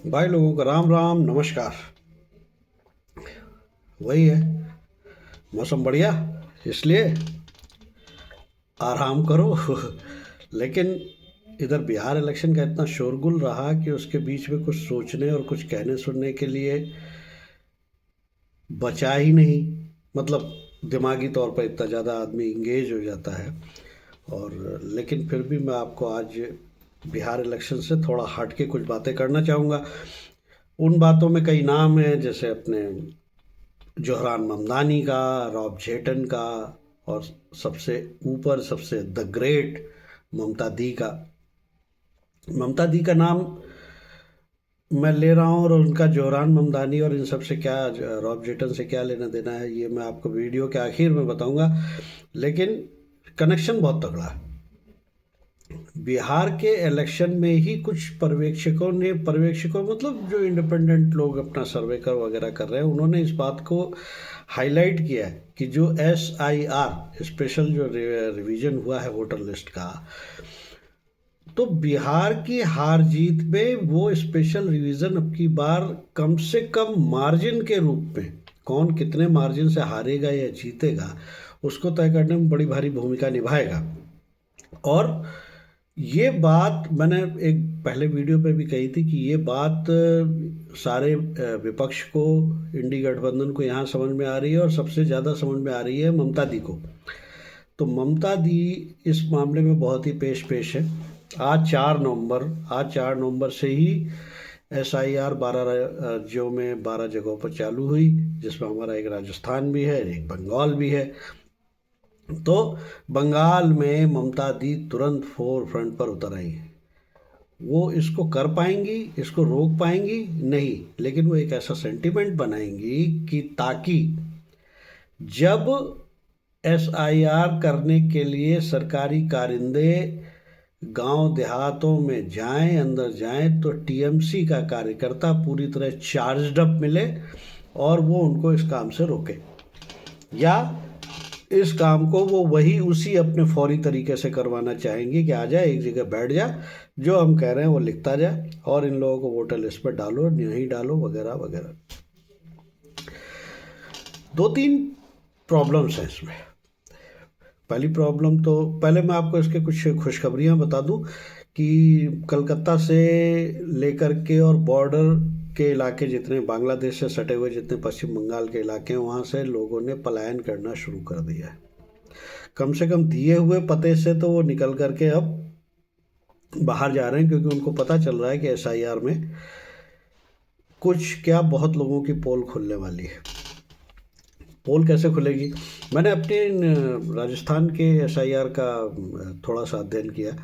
भाई लोगों का राम राम नमस्कार। वही है, मौसम बढ़िया, इसलिए आराम करो। लेकिन इधर बिहार इलेक्शन का इतना शोरगुल रहा कि उसके बीच में कुछ सोचने और कुछ कहने सुनने के लिए बचा ही नहीं। मतलब दिमागी तौर पर इतना ज़्यादा आदमी इंगेज हो जाता है। और लेकिन फिर भी मैं आपको आज बिहार इलेक्शन से थोड़ा हट के कुछ बातें करना चाहूँगा। उन बातों में कई नाम हैं, जैसे अपने जोहरान ममदानी का, रॉब जेटन का, और सबसे ऊपर सबसे द ग्रेट ममता दी का। ममता दी का नाम मैं ले रहा हूँ, और उनका जोहरान ममदानी और इन सब से क्या, रॉब जेटन से क्या लेना देना है, ये मैं आपको वीडियो के आखिर में बताऊंगा। लेकिन कनेक्शन बहुत तगड़ा है। बिहार के इलेक्शन में ही कुछ पर्यवेक्षकों मतलब जो इंडिपेंडेंट लोग अपना सर्वे कर वगैरह कर रहे हैं, उन्होंने इस बात को हाईलाइट किया है कि जो SIR स्पेशल जो रिवीजन हुआ है वोटर लिस्ट का, तो बिहार की हार जीत में वो स्पेशल रिवीजन अब की बार कम से कम मार्जिन के रूप में, कौन कितने मार्जिन से हारेगा या जीतेगा, उसको तय करने में बड़ी भारी भूमिका निभाएगा। और ये बात मैंने एक पहले वीडियो पे भी कही थी कि ये बात सारे विपक्ष को, इंडी गठबंधन को यहाँ समझ में आ रही है, और सबसे ज़्यादा समझ में आ रही है ममता दी को। तो ममता दी इस मामले में बहुत ही पेश है। आज 4 नवंबर से ही SIR 12 राज्यों में 12 जगहों पर चालू हुई, जिसमें हमारा एक राजस्थान भी है, एक बंगाल भी है। तो बंगाल में ममता दी तुरंत फोर फ्रंट पर उतर आई हैं। वो इसको कर पाएंगी, इसको रोक पाएंगी नहीं, लेकिन वो एक ऐसा सेंटिमेंट बनाएंगी कि ताकि जब SIR करने के लिए सरकारी कारिंदे गांव देहातों में जाएं, अंदर जाएं, तो TMC का कार्यकर्ता पूरी तरह चार्ज्ड अप मिले और वो उनको इस काम से रोके, या इस काम को वो वही उसी अपने फौरी तरीके से करवाना चाहेंगे कि आ जाए, एक जगह बैठ जा, जो हम कह रहे हैं वो लिखता जा, और इन लोगों को वोटर लिस्ट पर डालो नहीं डालो वगैरह वगैरह। 2-3 प्रॉब्लम्स हैं इसमें। पहली प्रॉब्लम तो, पहले मैं आपको इसके कुछ खुशखबरियां बता दूं कि कलकत्ता से लेकर के और बॉर्डर के इलाके जितने, बांग्लादेश से सटे हुए जितने पश्चिम बंगाल के इलाके हैं, वहाँ से लोगों ने पलायन करना शुरू कर दिया है। कम से कम दिए हुए पते से तो वो निकल करके अब बाहर जा रहे हैं, क्योंकि उनको पता चल रहा है कि SIR में कुछ क्या, बहुत लोगों की पोल खुलने वाली है। पोल कैसे खुलेगी? मैंने अपने राजस्थान के SIR का थोड़ा सा अध्ययन किया,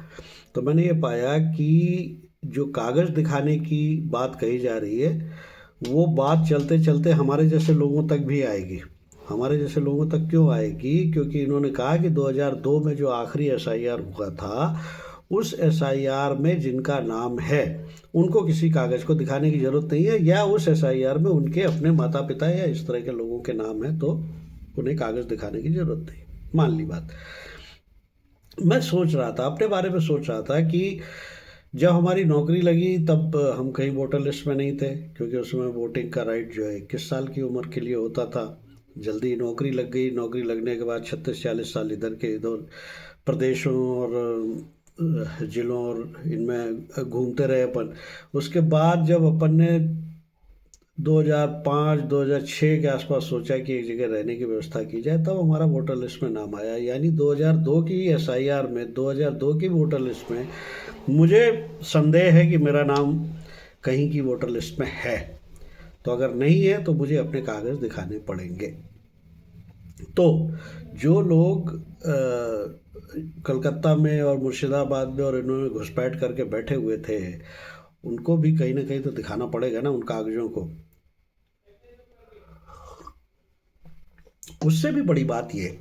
तो मैंने ये पाया कि जो कागज़ दिखाने की बात कही जा रही है, वो बात चलते चलते हमारे जैसे लोगों तक भी आएगी। हमारे जैसे लोगों तक क्यों आएगी? क्योंकि इन्होंने कहा कि 2002 में जो आखिरी SIR हुआ था, उस SIR में जिनका नाम है उनको किसी कागज़ को दिखाने की ज़रूरत नहीं है, या उस SIR में उनके अपने माता पिता या इस तरह के लोगों के नाम है, तो उन्हें कागज़ दिखाने की ज़रूरत नहीं। मान ली बात। मैं सोच रहा था, अपने बारे में सोच रहा था कि जब हमारी नौकरी लगी तब हम कहीं वोटर लिस्ट में नहीं थे, क्योंकि उसमें वोटिंग का राइट जो है 21 साल की उम्र के लिए होता था। जल्दी नौकरी लग गई, नौकरी लगने के बाद 36-40 साल इधर के इधर प्रदेशों और ज़िलों और इनमें घूमते रहे अपन। उसके बाद जब अपन ने 2005-2006 के आसपास सोचा कि एक जगह रहने की व्यवस्था की जाए, तब हमारा वोटर लिस्ट में नाम आया। यानी 2002 की SIR में, 2002 की वोटर लिस्ट में मुझे संदेह है कि मेरा नाम कहीं की वोटर लिस्ट में है। तो अगर नहीं है तो मुझे अपने कागज़ दिखाने पड़ेंगे। तो जो लोग कलकत्ता में और मुर्शिदाबाद में और इन्होंने घुसपैठ करके बैठे हुए थे, उनको भी कहीं ना कहीं तो दिखाना पड़ेगा ना उन कागज़ों को। उससे भी बड़ी बात ये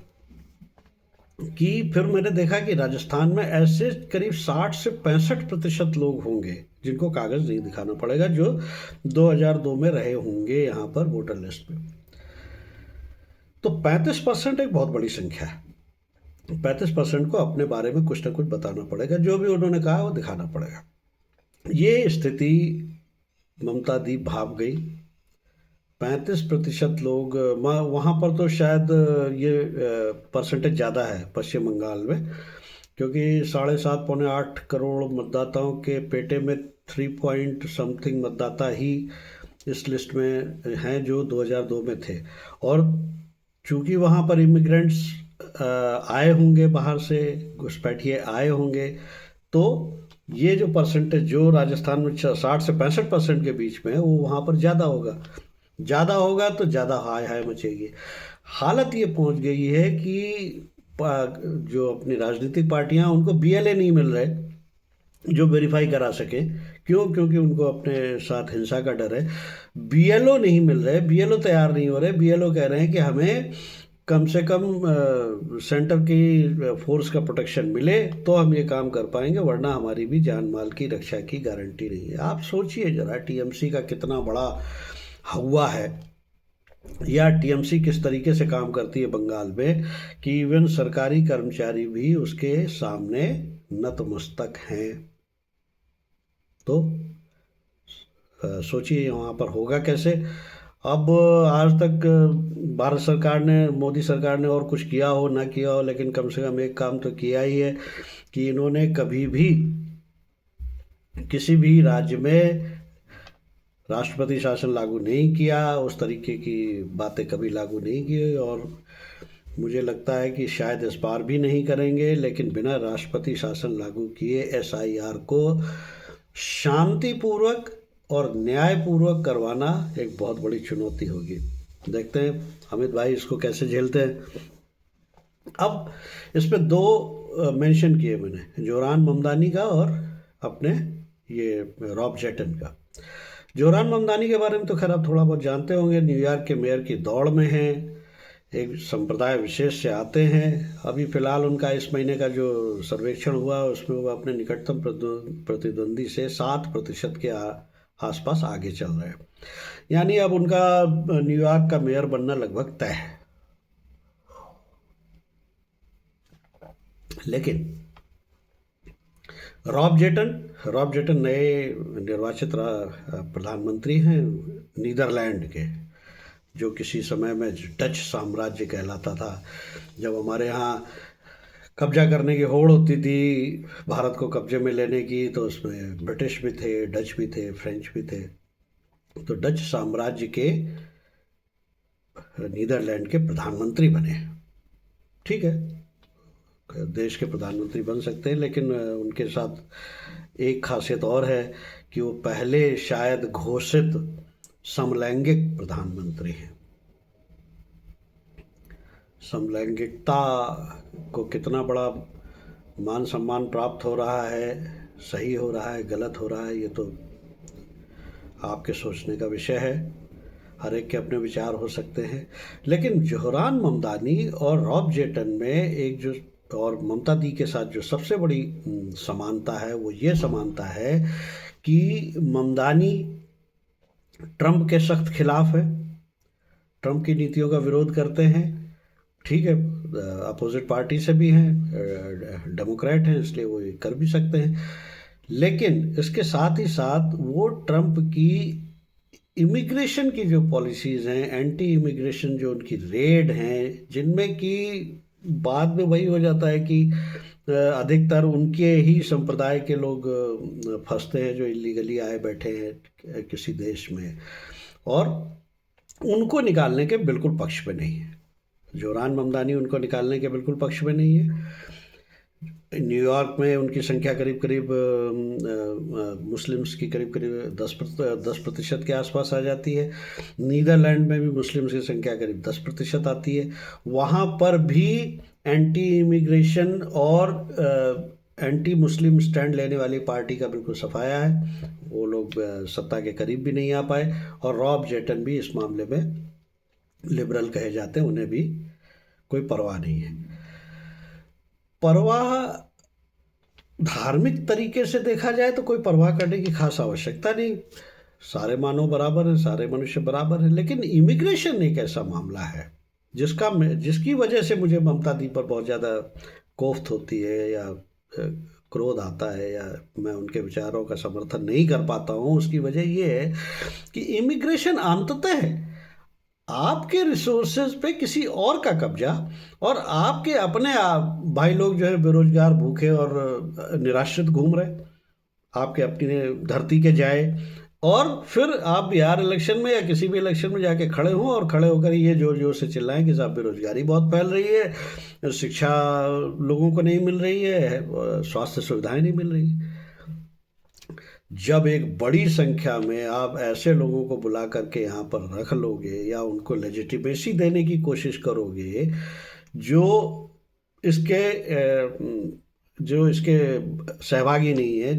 कि फिर मैंने देखा कि राजस्थान में ऐसे करीब 60 से 65% लोग होंगे जिनको कागज़ नहीं दिखाना पड़ेगा, जो 2002 में रहे होंगे यहाँ पर वोटर लिस्ट में। तो 35% एक बहुत बड़ी संख्या है। 35% को अपने बारे में कुछ ना कुछ बताना पड़ेगा, जो भी उन्होंने कहा वो दिखाना पड़ेगा। ये स्थिति ममता दी भाग गई। 35% लोग वहाँ पर तो शायद ये परसेंटेज ज़्यादा है पश्चिम बंगाल में, क्योंकि 7.5 पौने 8 करोड़ मतदाताओं के पेटे में 3 पॉइंट समथिंग मतदाता ही इस लिस्ट में हैं जो 2002 में थे। और चूंकि वहाँ पर इमिग्रेंट्स आए होंगे बाहर से, घुसपैठिए आए होंगे, तो ये जो परसेंटेज जो राजस्थान में 60 से 65% के बीच में है, वो वहाँ पर ज़्यादा होगा। ज़्यादा होगा तो ज़्यादा हाय हाय मचेगी। हालत ये पहुँच गई है कि जो अपनी राजनीतिक पार्टियां, उनको बीएलए नहीं मिल रहे जो वेरीफाई करा सके। क्यों? क्योंकि उनको अपने साथ हिंसा का डर है। बीएलओ नहीं मिल रहे, बीएलओ तैयार नहीं हो रहे। बीएलओ कह रहे हैं कि हमें कम से कम सेंटर की फोर्स का प्रोटेक्शन मिले तो हम ये काम कर पाएंगे, वरना हमारी भी जान माल की रक्षा की गारंटी नहीं है। आप सोचिए जरा, टीएमसी का कितना बड़ा हवा है, या टीएमसी किस तरीके से काम करती है बंगाल में, कि इवन सरकारी कर्मचारी भी उसके सामने नतमस्तक हैं। तो सोचिए वहाँ पर होगा कैसे। अब आज तक भारत सरकार ने, मोदी सरकार ने और कुछ किया हो ना किया हो, लेकिन कम से कम एक काम तो किया ही है कि इन्होंने कभी भी किसी भी राज्य में राष्ट्रपति शासन लागू नहीं किया, उस तरीके की बातें कभी लागू नहीं की, और मुझे लगता है कि शायद इस बार भी नहीं करेंगे। लेकिन बिना राष्ट्रपति शासन लागू किए एसआईआर को शांतिपूर्वक और न्यायपूर्वक करवाना एक बहुत बड़ी चुनौती होगी। देखते हैं अमित भाई इसको कैसे झेलते हैं। अब इसमें दो मेंशन किए मैंने, जोरान ममदानी का और अपने ये रॉब जेटन का। जोरान ममदानी के बारे में तो खैर आप थोड़ा बहुत जानते होंगे, न्यूयॉर्क के मेयर की दौड़ में हैं, एक संप्रदाय विशेष से आते हैं। अभी फिलहाल उनका इस महीने का जो सर्वेक्षण हुआ उसमें वो अपने निकटतम प्रतिद्वंदी से 7% के आसपास आगे चल रहे हैं। यानी अब उनका न्यूयॉर्क का मेयर बनना लगभग तय है। लेकिन रॉब जेटन नए निर्वाचित प्रधानमंत्री हैं नीदरलैंड के, जो किसी समय में डच साम्राज्य कहलाता था। जब हमारे यहाँ कब्जा करने की होड़ होती थी, भारत को कब्जे में लेने की, तो उसमें ब्रिटिश भी थे, डच भी थे, फ्रेंच भी थे। तो डच साम्राज्य के नीदरलैंड के प्रधानमंत्री बने। ठीक है, देश के प्रधानमंत्री बन सकते हैं, लेकिन उनके साथ एक खासियत और है कि वो पहले शायद घोषित समलैंगिक प्रधानमंत्री हैं। समलैंगिकता को कितना बड़ा मान सम्मान प्राप्त हो रहा है, सही हो रहा है, गलत हो रहा है, ये तो आपके सोचने का विषय है। हर एक के अपने विचार हो सकते हैं। लेकिन जोहरान ममदानी और रॉब जेटन में एक जो, और ममता दी के साथ जो सबसे बड़ी समानता है, वो ये समानता है कि ममदानी ट्रंप के सख्त खिलाफ है, ट्रंप की नीतियों का विरोध करते हैं। ठीक है, अपोजिट पार्टी से भी हैं, डेमोक्रेट हैं, इसलिए वो ये कर भी सकते हैं। लेकिन इसके साथ ही साथ वो ट्रंप की इमिग्रेशन की जो पॉलिसीज़ हैं, एंटी इमिग्रेशन जो उनकी रेड हैं, जिनमें कि बाद में वही हो जाता है कि अधिकतर उनके ही संप्रदाय के लोग फंसते हैं जो इलीगली आए बैठे हैं किसी देश में, और उनको निकालने के बिल्कुल पक्ष में नहीं है। जोरान ममदानी उनको निकालने के बिल्कुल पक्ष में नहीं है। न्यूयॉर्क में उनकी संख्या करीब करीब मुस्लिम्स की करीब करीब 10% के आसपास आ जाती है। नीदरलैंड में भी मुस्लिम्स की संख्या करीब 10% आती है। वहाँ पर भी एंटी इमिग्रेशन और एंटी मुस्लिम स्टैंड लेने वाली पार्टी का बिल्कुल सफाया है। वो लोग सत्ता के करीब भी नहीं आ पाए, और रॉब जेटन भी इस मामले में लिबरल कहे जाते हैं, उन्हें भी कोई परवाह नहीं है। परवाह धार्मिक तरीके से देखा जाए तो कोई परवाह करने की खास आवश्यकता नहीं, सारे मानव बराबर हैं, सारे मनुष्य बराबर हैं। लेकिन इमिग्रेशन एक ऐसा मामला है जिसकी वजह से मुझे ममता दी पर बहुत ज़्यादा कोफ्त होती है, या क्रोध आता है या मैं उनके विचारों का समर्थन नहीं कर पाता हूँ, उसकी वजह ये है कि इमिग्रेशन अंततः आपके रिसोर्सेज पे किसी और का कब्जा, और आपके अपने भाई लोग जो है बेरोजगार, भूखे और निराश्रित घूम रहे आपके अपनी धरती के जाए, और फिर आप बिहार इलेक्शन में या किसी भी इलेक्शन में जाके खड़े हों और खड़े होकर ये जोर जोर से चिल्लाएं कि साहब बेरोजगारी बहुत फैल रही है, शिक्षा लोगों को नहीं मिल रही है, स्वास्थ्य सुविधाएं नहीं मिल रही। जब एक बड़ी संख्या में आप ऐसे लोगों को बुला करके यहाँ पर रख लोगे या उनको लेजिटिमेसी देने की कोशिश करोगे जो इसके जो इसके सहभागी नहीं है,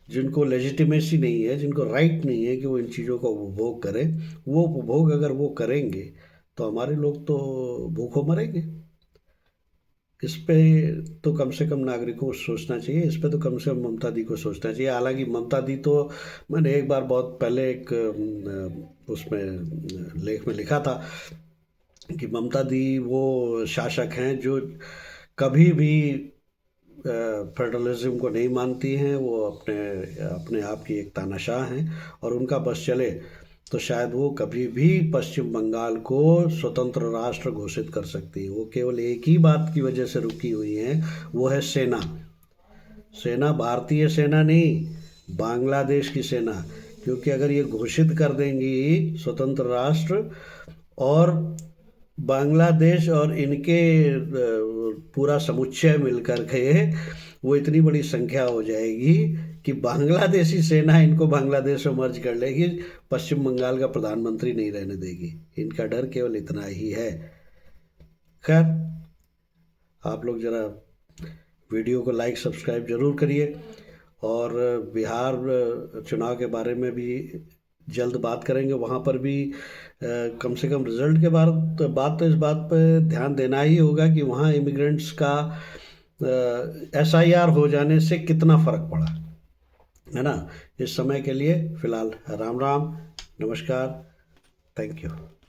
जिनको लेजिटिमेसी नहीं है, जिनको राइट नहीं है कि वो इन चीज़ों का उपभोग करें, वो उपभोग अगर वो करेंगे तो हमारे लोग तो भूखों मरेंगे। इस पे तो कम से कम नागरिकों को सोचना चाहिए, इस पे तो कम से कम ममता दी को सोचना चाहिए। हालांकि ममता दी तो मैंने एक बार बहुत पहले एक उसमें लेख में लिखा था कि ममता दी वो शासक हैं जो कभी भी फेडरलिज्म को नहीं मानती हैं, वो अपने अपने आप की एक तानाशाह हैं, और उनका बस चले तो शायद वो कभी भी पश्चिम बंगाल को स्वतंत्र राष्ट्र घोषित कर सकती है। वो केवल एक ही बात की वजह से रुकी हुई हैं, वो है सेना। सेना भारतीय सेना नहीं, बांग्लादेश की सेना, क्योंकि अगर ये घोषित कर देंगी स्वतंत्र राष्ट्र, और बांग्लादेश और इनके पूरा समुच्चय मिलकर के वो इतनी बड़ी संख्या हो जाएगी कि बांग्लादेशी सेना इनको बांग्लादेश में मर्ज कर लेगी, पश्चिम बंगाल का प्रधानमंत्री नहीं रहने देगी। इनका डर केवल इतना ही है। खैर, आप लोग ज़रा वीडियो को लाइक सब्सक्राइब ज़रूर करिए, और बिहार चुनाव के बारे में भी जल्द बात करेंगे। वहाँ पर भी कम से कम रिज़ल्ट के बाद तो इस बात पर ध्यान देना ही होगा कि वहाँ इमिग्रेंट्स का SIR हो जाने से कितना फ़र्क पड़ा है ना। इस समय के लिए फ़िलहाल राम राम, नमस्कार, थैंक यू।